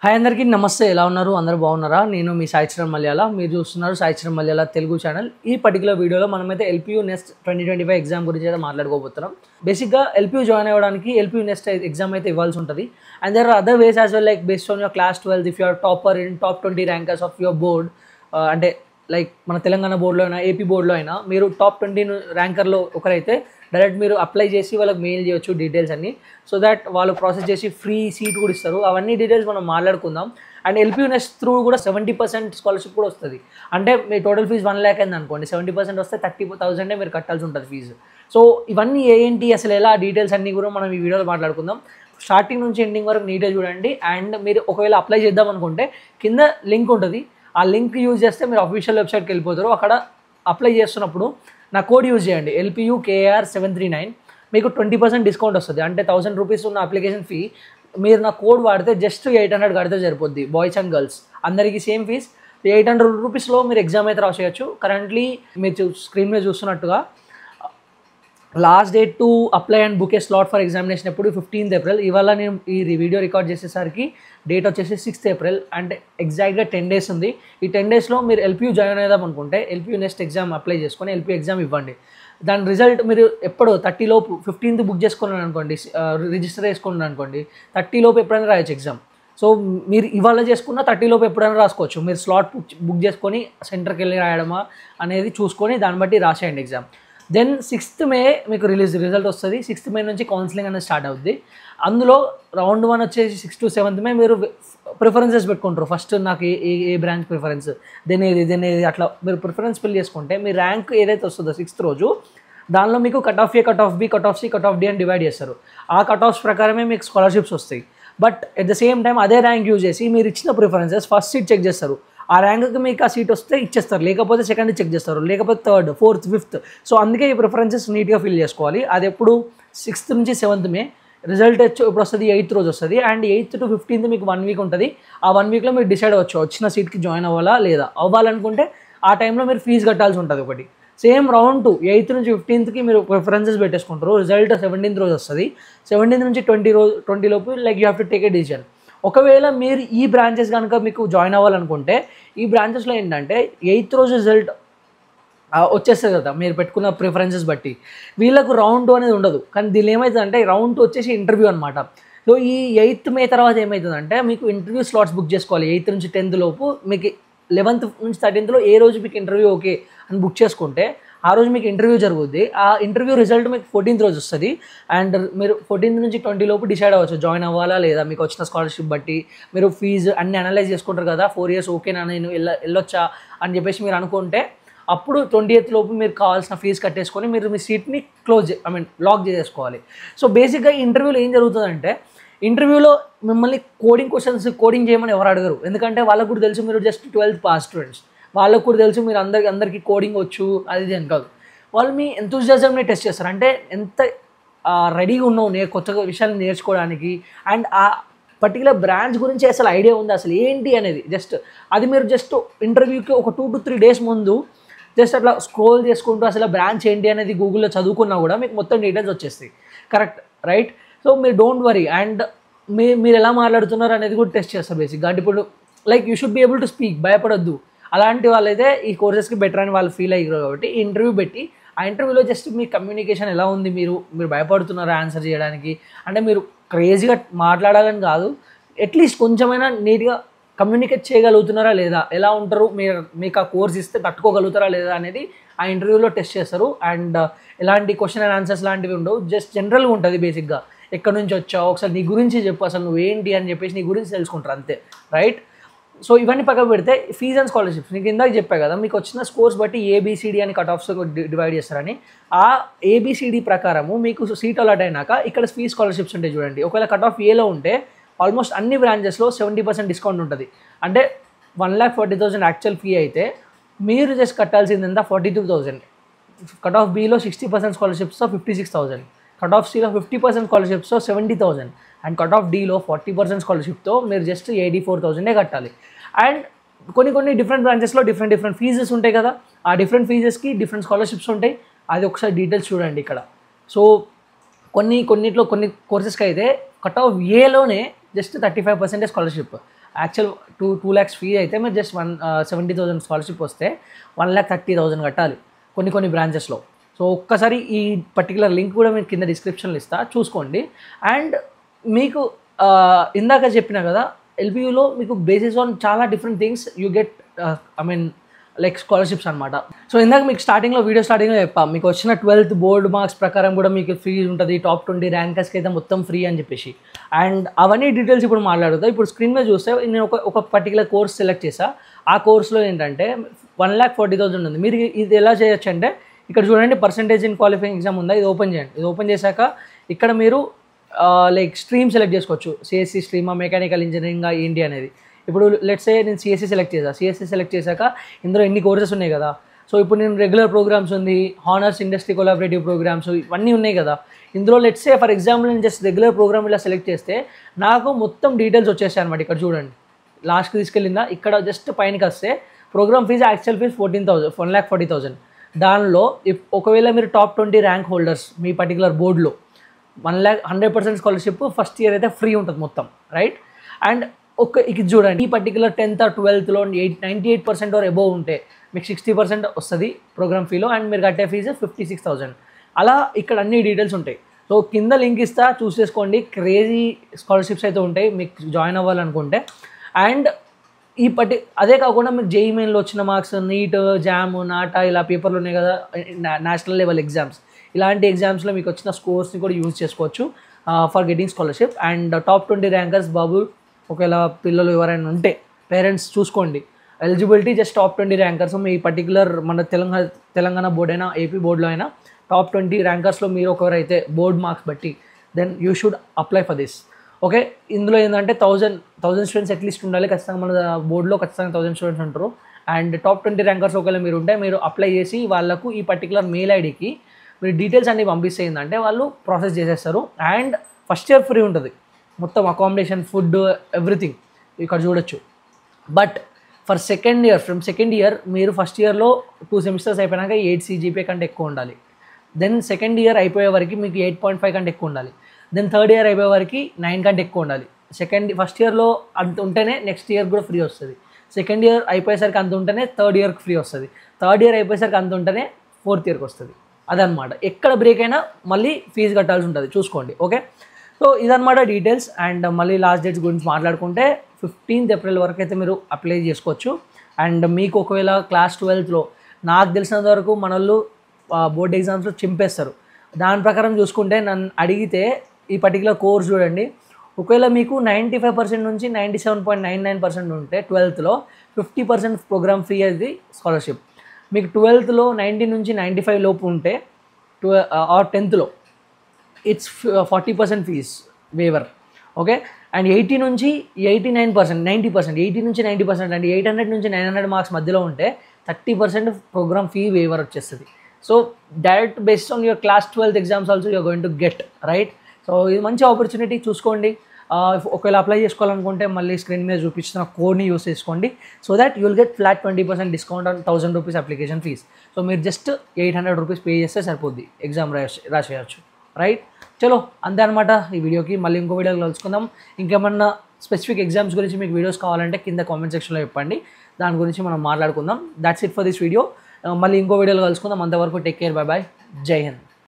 Hi అందరికీ నమస్తే. ఎలా ఉన్నారు? అందరూ బాగున్నారా? నేను మీ సాయి చరణ్ మల్యాల. మీరు చూస్తున్నారు సాయి చరణ్ మల్యాల తెలుగు ఛానల్. ఈ పర్టికులర్ వీడియోలో మనమైతే ఎల్పియు నెక్స్ట్ 2025 ఎగ్జామ్ గురించి అయితే మాట్లాడుకోబోతున్నాం. బేసిక్గా ఎల్పియు జాయిన్ అవ్వడానికి ఎల్పియు నెక్స్ట్ ఎగ్జామ్ అయితే ఇవ్వాల్సి ఉంటుంది. And there are other ways as well, like based on your class 12 if you're topper in top 20 rankers of your board. అంటే లైక్ మన తెలంగాణ బోర్డులో అయినా ఏపీ బోర్డులో అయినా మీరు టాప్ 20 ర్యాంకర్లో ఒకరైతే డైరెక్ట్ మీరు అప్లై చేసి వాళ్ళకి మెయిల్ చేయొచ్చు డీటెయిల్స్ అన్నీ. సో దట్ వాళ్ళు ప్రాసెస్ చేసి ఫ్రీ సీట్ కూడా ఇస్తారు. అవన్నీ డీటెయిల్స్ మనం మాట్లాడుకుందాం. అండ్ ఎల్పియు నెక్స్ట్ త్రూ కూడా 70% స్కాలర్షిప్ కూడా వస్తుంది. అంటే మీ టోటల్ ఫీజు 1 lakh అయింది అనుకోండి, 70% వస్తే 30,000 మీరు కట్టాల్సి ఉంటుంది ఫీజు. సో ఇవన్నీ ఏంటి అసలు ఎలా డీటెయిల్స్ అన్నీ కూడా మనం ఈ వీడియోలో మాట్లాడుకుందాం. స్టార్టింగ్ నుంచి ఎండింగ్ వరకు నీట్గా చూడండి. అండ్ మీరు ఒకవేళ అప్లై చేద్దాం అనుకుంటే కింద లింక్ ఉంటుంది. ఆ లింక్ యూజ్ చేస్తే మీరు అఫీషియల్ వెబ్సైట్కి వెళ్ళిపోతారు. అక్కడ అప్లై చేస్తున్నప్పుడు నా కోడ్ యూజ్ చేయండి, LPUKR739. మీకు 20% డిస్కౌంట్ వస్తుంది. అంటే 1000 రూపీస్ ఉన్న అప్లికేషన్ ఫీ మీరు నా కోడ్ వాడితే జస్ట్ 800 కడితే సరిపోద్ది. బాయ్స్ అండ్ గర్ల్స్ అందరికీ సేమ్ ఫీజ్. 800 రూపీస్లో మీరు ఎగ్జామ్ అయితే రాసేయచ్చు. కరెంట్లీ మీరు స్క్రీన్ మీద చూస్తున్నట్టుగా last date to apply and book A slot for examination ఎప్పుడు 15th April. ఇవాళ నేను ఈ వీడియో రికార్డ్ చేసేసరికి డేట్ వచ్చేసి 6th April. అంటే ఎగ్జాక్ట్గా 10 days ఉంది. ఈ 10 daysలో మీరు ఎల్పియు జాయిన్ అవుదాం అనుకుంటే ఎల్పియు నెక్స్ట్ ఎగ్జామ్ అప్లై చేసుకొని ఎల్పియు ఎగ్జామ్ ఇవ్వండి. దాని రిజల్ట్ మీరు ఎప్పుడు 30 లోపు 15th బుక్ చేసుకున్నాను అనుకోండి, రిజిస్టర్ చేసుకున్నాను అనుకోండి, 30 లోపు ఎప్పుడైనా రాయొచ్చు ఎగ్జామ్. సో మీరు ఇవాళ చేసుకున్న 30 లోపు ఎప్పుడైనా రాసుకోవచ్చు. మీరు స్లాట్ బుక్ చేసుకొని సెంటర్కి వెళ్ళి రాయడమా అనేది చూసుకొని దాన్ని బట్టి రాసేయండి ఎగ్జామ్. దెన్ 6th May మీకు రిజల్ట్ వస్తుంది. 6th May నుంచి కౌన్సిలింగ్ అనేది స్టార్ట్ అవుద్ది. అందులో రౌండ్ 1 వచ్చేసి 6th to 7th May మీరు ప్రిఫరెన్సెస్ పెట్టుకుంటారు. ఫస్ట్ నాకు ఏ బ్రాంచ్ ప్రిఫరెన్స్, దెన్ ఏది అట్లా మీరు ప్రిఫరెన్స్ ఫిల్ చేసుకుంటే మీ ర్యాంక్ ఏదైతే వస్తుందో 6th రోజు దానిలో మీకు cut off A, cut off B, cut off C, cut off D అని డివైడ్ చేస్తారు. ఆ కట్ ఆఫ్స్ ప్రకారమే మీకు స్కాలర్షిప్స్ వస్తాయి. But at the same time అదే ర్యాంక్ యూజ్ చేసి మీరు ఇచ్చిన ప్రిఫరెన్సెస్ ఫస్ట్ సీట్ చెక్ చేస్తారు. ఆ ర్యాంక్కి మీకు ఆ సీట్ వస్తే ఇచ్చేస్తారు, లేకపోతే సెకండ్ చెక్ చేస్తారు, లేకపోతే 3rd, 4th, 5th. సో అందుకే ఈ ప్రిఫరెన్సెస్ నీట్గా ఫిల్ చేసుకోవాలి. అది ఎప్పుడు 6th నుంచి 7th May. రిజల్ట్ ఇప్పుడు వస్తుంది 8th రోజు వస్తుంది. అండ్ 8th to 15th మీకు 1 week ఉంటుంది. ఆ 1 weekలో మీరు డిసైడ్ అవ్వచ్చు వచ్చిన సీట్కి జాయిన్ అవ్వాలా లేదా. అవ్వాలనుకుంటే ఆ టైంలో మీరు ఫీజు కట్టాల్సి ఉంటుంది ఒకటి. సేమ్ రౌండ్ 2 8th నుంచి 15th మీరు ప్రిఫరెన్సెస్ పెట్టేసుకుంటారు. రిజల్ట్ 17th రోజు వస్తుంది. 17th నుంచి 20 లోపు like you have to take a decision. ఒకవేళ మీరు ఈ బ్రాంచెస్ కనుక మీకు జాయిన్ అవ్వాలనుకుంటే ఈ బ్రాంచెస్లో ఏంటంటే 8th రోజు రిజల్ట్ వచ్చేస్తుంది కదా మీరు పెట్టుకున్న ప్రిఫరెన్సెస్ బట్టి. వీళ్ళకు రౌండ్ 2 అనేది ఉండదు. కానీ దీనిలో ఏమవుతుందంటే రౌండ్ 2 వచ్చేసి ఇంటర్వ్యూ అనమాట. సో ఈ 8th May తర్వాత ఏమవుతుందంటే మీకు ఇంటర్వ్యూ స్లాట్స్ బుక్ చేసుకోవాలి. 8th నుంచి 10th లోపు మీకు 11th నుంచి 13thలో ఏ రోజు మీకు ఇంటర్వ్యూ ఓకే అని బుక్ చేసుకుంటే ఆ రోజు మీకు ఇంటర్వ్యూ జరుగుద్ది. ఆ ఇంటర్వ్యూ రిజల్ట్ మీకు 14th రోజు వస్తుంది. అండ్ మీరు 14th నుంచి 20 లోపు డిసైడ్ అవ్వచ్చు జాయిన్ అవ్వాలా లేదా. మీకు వచ్చిన స్కాలర్షిప్ బట్టి మీరు ఫీజు అన్ని అనలైజ్ చేసుకుంటారు కదా. 4 years ఓకేనా నేను వెళ్ళొచ్చా అని చెప్పేసి మీరు అనుకుంటే అప్పుడు 20th లోపు మీరు కావాల్సిన ఫీజు కట్టేసుకొని మీరు మీ సీట్ని లాక్ చేసేసుకోవాలి. సో బేసిక్గా ఈ ఇంటర్వ్యూలో ఏం జరుగుతుందంటే ఇంటర్వ్యూలో మిమ్మల్ని కోడింగ్ చేయమని ఎవరు అడగరు. ఎందుకంటే వాళ్ళకు కూడా తెలుసు మీరు జస్ట్ 12th పాస్ స్టూడెంట్స్. వాళ్ళకు కూడా తెలుసు మీరు అందరికీ కోడింగ్ వచ్చు అది అని కాదు. వాళ్ళు మీ ఎంతూజియాజంని టెస్ట్ చేస్తారు. అంటే ఎంత రెడీగా ఉన్నావు కొత్త విషయాలు నేర్చుకోవడానికి. అండ్ ఆ పర్టికులర్ బ్రాంచ్ గురించి అసలు ఐడియా ఉంది అసలు ఏంటి అనేది. అది మీరు ఇంటర్వ్యూకి ఒక 2 to 3 days ముందు అట్లా స్క్రోల్ చేసుకుంటూ అసలు బ్రాంచ్ ఏంటి అనేది గూగుల్లో చదువుకున్నా కూడా మీకు మొత్తం డీటెయిల్స్ వచ్చేస్తాయి. Correct, right? సో మీరు డోంట్ వరీ. అండ్ మీరు ఎలా మాట్లాడుతున్నారు అనేది కూడా టెస్ట్ చేస్తారు బేసిక్గా. అంటే ఇప్పుడు like you should be able to speak, భయపడొద్దు. అలాంటి వాళ్ళైతే ఈ కోర్సెస్కి బెటర్ అని వాళ్ళు ఫీల్ అయ్యారు కాబట్టి ఈ ఇంటర్వ్యూ పెట్టి ఆ ఇంటర్వ్యూలో మీ కమ్యూనికేషన్ ఎలా ఉంది, మీరు భయపడుతున్నారా ఆన్సర్ చేయడానికి. అంటే మీరు క్రేజీగా మాట్లాడాలని కాదు, అట్లీస్ట్ కొంచెమైనా నీట్గా కమ్యూనికేట్ చేయగలుగుతున్నారా లేదా, ఎలా ఉంటారు మీకు ఆ కోర్స్ ఇస్తే తట్టుకోగలుగుతారా లేదా అనేది ఆ ఇంటర్వ్యూలో టెస్ట్ చేస్తారు. అండ్ ఎలాంటి క్వశ్చన్ అండ్ ఆన్సర్స్ లాంటివి ఉండవు. జస్ట్ జనరల్గా ఉంటుంది బేసిక్గా. ఎక్కడి నుంచి వచ్చావు ఒకసారి నీ గురించి చెప్పు, అసలు నువ్వేంటి అని చెప్పేసి నీ గురించి తెలుసుకుంటారు అంతే, రైట్? సో ఇవన్నీ పక్కన పెడితే ఫీజ్ అండ్ స్కాలర్షిప్స్ నీకు ఇందాక చెప్పా కదా, మీకు వచ్చిన స్కోర్స్ బట్టి ఏబిసిడి అని కట్ ఆఫ్స్ డివైడ్ చేస్తారని. ఆ ఏబిసిడి ప్రకారము మీకు సీట్ అలాట్ అయినాక ఇక్కడ ఫీజ్ స్కాలర్షిప్స్ ఉంటాయి చూడండి. ఒకవేళ కట్ ఆఫ్ ఏలో ఉంటే ఆల్మోస్ట్ అన్ని బ్రాంచెస్లో 70% డిస్కౌంట్ ఉంటుంది. అంటే 1,40,000 యాక్చువల్ ఫీ అయితే మీరు జస్ట్ కట్టాల్సింది ఎంత 42,000. కట్ ఆఫ్ బిలో 60% స్కాలర్షిప్స్తో 56,000, కట్ ఆఫ్ సిలో 50% స్కాలర్షిప్స్తో 70,000 అండ్ కట్ ఆఫ్ డీలో 40% స్కాలర్షిప్తో మీరు జస్ట్ 84,000 కట్టాలి. అండ్ కొన్ని డిఫరెంట్ బ్రాంచెస్లో డిఫరెంట్ ఫీజెస్ ఉంటాయి కదా. ఆ డిఫరెంట్ ఫీజెస్కి డిఫరెంట్ స్కాలర్షిప్స్ ఉంటాయి. అది ఒకసారి డీటెయిల్స్ చూడండి ఇక్కడ. సో కొన్ని కోర్సెస్కి అయితే కట్ ఆఫ్ ఏలోనే just 35% scholarship. Actual 2 lakhs fee అయితే మీరు జస్ట్ 70,000 స్కాలర్షిప్ వస్తే 1,30,000 కట్టాలి కొన్ని బ్రాంచెస్లో. సో ఒక్కసారి ఈ పర్టికులర్ లింక్ కూడా మీకు కింద డిస్క్రిప్షన్లో ఇస్తా, చూసుకోండి. అండ్ మీకు ఇందాక చెప్పిన కదా, ఎల్పియూలో మీకు బేసిస్ ఆన్ చాలా different things you get like scholarships అనమాట. సో ఇందాక మీకు వీడియో స్టార్టింగ్లో చెప్పా, మీకు వచ్చిన 12th బోర్డ్ మార్క్స్ ప్రకారం కూడా మీకు ఫ్రీ ఉంటుంది, టాప్ 20 ర్యాంకర్స్కి అయితే మొత్తం ఫ్రీ అని చెప్పేసి. అండ్ అవన్నీ డీటెయిల్స్ ఇప్పుడు మాట్లాడుతా. ఇప్పుడు స్క్రీన్ మీద చూస్తే నేను ఒక పర్టికులర్ కోర్స్ సెలెక్ట్ చేసా. ఆ కోర్స్లో ఏంటంటే 1,40,000 ఉంది. మీరు ఇది ఎలా చేయొచ్చు అంటే, ఇక్కడ చూడండి పర్సంటేజ్ ఇన్ క్వాలిఫైయింగ్ ఎగ్జామ్ ఉందా, ఇది ఓపెన్ చేయండి. ఇది ఓపెన్ చేశాక ఇక్కడ మీరు లైక్ స్ట్రీమ్ సెలెక్ట్ చేసుకోవచ్చు, సిఎస్సి స్ట్రీమా, మెకానికల్ ఇంజనీరింగ్ ఏంటి అనేది. ఇప్పుడు లెట్స్ సే నేను సిఎస్సి సెలెక్ట్ చేశాను. సిఎస్సి సెలెక్ట్ చేశాక ఇందులో ఎన్ని కోర్సెస్ ఉన్నాయి కదా. సో ఇప్పుడు నేను రెగ్యులర్ ప్రోగ్రామ్స్ ఉంది, హానర్స్, ఇండస్ట్రీ కొలాబరేటివ్ ప్రోగ్రామ్స్, ఇవన్నీ ఉన్నాయి కదా. ఇందులో లెట్స్ సే ఫర్ ఎగ్జాంపుల్ నేను జస్ట్ రెగ్యులర్ ప్రోగ్రామ్ ఇలా సెలెక్ట్ చేస్తే నాకు మొత్తం డీటెయిల్స్ వచ్చేసాయి అనమాట. ఇక్కడ చూడండి లాస్ట్కి తీసుకెళ్ళిందా, ఇక్కడ జస్ట్ పైనకి వస్తే ప్రోగ్రామ్ ఫీజు యాక్చువల్ ఫీజు 1,40,000. దానిలో ఒకవేళ మీరు టాప్ 20 ర్యాంక్ హోల్డర్స్ మీ పర్టికులర్ బోర్డులో 100% స్కాలర్షిప్ ఫస్ట్ ఇయర్ అయితే ఫ్రీ ఉంటుంది మొత్తం, రైట్. అండ్ ఇది చూడండి, ఈ పర్టికులర్ 10th or 12thలో 98% ఆర్ అబోవ్ ఉంటే మీకు 60% వస్తుంది ప్రోగ్రామ్ ఫీలో, అండ్ మీరు కట్టే ఫీజు 56,000. అలా ఇక్కడ అన్ని డీటెయిల్స్ ఉంటాయి. సో కింద లింక్ ఇస్తా, చూసేసుకోండి. క్రేజీ స్కాలర్షిప్స్ అయితే ఉంటాయి మీకు జాయిన్ అవ్వాలనుకుంటే. అండ్ అదే కాకుండా మీకు జేఈఈ మెయిన్లో వచ్చిన మార్క్స్, నీట్, జామ్, నాటా ఇలా పేపర్లు ఉన్నాయి కదా, నేషనల్ లెవెల్ ఎగ్జామ్స్, ఇలాంటి ఎగ్జామ్స్లో మీకు వచ్చిన స్కోర్స్ని కూడా యూజ్ చేసుకోవచ్చు for getting scholarship. And top 20 rankers బాబు, ఒకవేళ పిల్లలు ఎవరైనా ఉంటే పేరెంట్స్ చూసుకోండి. Eligibility just top 20 rankers. మీ పర్టికులర్ మన తెలంగాణ బోర్డు అయినా, ఏపీ బోర్డులో అయినా టాప్ 20 ర్యాంకర్స్లో మీరు ఒకరైతే బోర్డ్ మార్క్స్ బట్టి, then you should apply for this. Okay, ఇందులో ఏంటంటే 1000 స్టూడెంట్స్ అట్లీస్ట్ ఉండాలి ఖచ్చితంగా. మన బోర్డులో ఖచ్చితంగా 1000 స్టూడెంట్స్ ఉంటారు. అండ్ టాప్ 20 ర్యాంకర్స్ ఒకవేళ మీరు ఉంటే మీరు అప్లై చేసి వాళ్ళకు ఈ పర్టికులర్ మెయిల్ ఐడికి మీరు డీటెయిల్స్ అన్ని పంపిస్తే ఏంటంటే వాళ్ళు ప్రాసెస్ చేసేస్తారు. అండ్ ఫస్ట్ ఇయర్ ఫ్రీ ఉంటుంది మొత్తం, అకామిడేషన్, ఫుడ్, ఎవ్రీథింగ్ ఇక్కడ చూడొచ్చు. But for from second year మీరు ఫస్ట్ ఇయర్లో 2 సెమిస్టర్స్ అయిపోయినాక 8 CGPA కంటే ఎక్కువ ఉండాలి. దెన్ సెకండ్ ఇయర్ అయిపోయే వరకు మీకు 8.5 కంటే ఎక్కువ ఉండాలి. దెన్ థర్డ్ ఇయర్ అయిపోయే వరకు 9 కంటే ఎక్కువ ఉండాలి. ఫస్ట్ ఇయర్లో అంత ఉంటేనే నెక్స్ట్ ఇయర్ కూడా ఫ్రీ వస్తుంది. సెకండ్ ఇయర్ అయిపోయేసరికి అంత ఉంటేనే థర్డ్ ఇయర్కి ఫ్రీ వస్తుంది. థర్డ్ ఇయర్ అయిపోయేసరికి అంత ఉంటేనే ఫోర్త్ ఇయర్కి వస్తుంది. అదనమాట. ఎక్కడ బ్రేక్ అయినా మళ్ళీ ఫీజు కట్టాల్సి ఉంటుంది, చూసుకోండి. ఓకే, సో ఇదనమాట డీటెయిల్స్. అండ్ మళ్ళీ లాస్ట్ డేట్స్ గురించి మాట్లాడుకుంటే 15th April వరకు అయితే మీరు అప్లై చేసుకోవచ్చు. అండ్ మీకు ఒకవేళ క్లాస్ 12thలో నాకు తెలిసినంత వరకు మన వాళ్ళు బోర్డ్ ఎగ్జామ్స్లో చింపేస్తారు. దాని ప్రకారం చూసుకుంటే నన్ను అడిగితే ఈ పర్టికులర్ కోర్స్ చూడండి, ఒకవేళ మీకు 95% నుంచి 97.99% ఉంటే 12thలో 50% ప్రోగ్రామ్ ఫ్రీ అది స్కాలర్షిప్. మీకు 12thలో 90 నుంచి 95 లోపు ఉంటే ఆర్ 10thలో it's 40% fee waiver. Okay, and 80 నుంచి 89%, 90%, 80 నుంచి 90% అంటే 800 నుంచి 900 మార్క్స్ మధ్యలో ఉంటే 30% ప్రోగ్రామ్ ఫీ వేవర్ వచ్చేస్తుంది. So direct based on your class 12th exams also you're going to get, right. So ఇది మంచి ఆపర్చునిటీ, చూసుకోండి. ఒకవేళ అప్లై చేసుకోవాలనుకుంటే మళ్ళీ స్క్రీన్ మీద చూపించిన కోడ్ని యూస్ చేసుకోండి. So that you will get flat 20% discount on 1000 rupees application fees. So మీరు జస్ట్ 800 రూపీస్ పే చేస్తే సరిపోద్ది, ఎగ్జామ్ రాసేయచ్చు, రైట్. చలో అంతే అనమాట ఈ వీడియోకి. మళ్ళీ ఇంకో వీడియోలో కలుసుకుందాం. ఇంకేమన్నా స్పెసిఫిక్ ఎగ్జామ్స్ గురించి మీకు వీడియోస్ కావాలంటే కింద కామెంట్ సెక్షన్లో చెప్పండి, దాని గురించి మనం మాట్లాడుకుందాం. That's it for this video. మళ్ళీ ఇంకో వీడియోలో కలుసుకుందాం. అంతవరకు టేక్ కేర్, బై బాయ్, జై హింద్.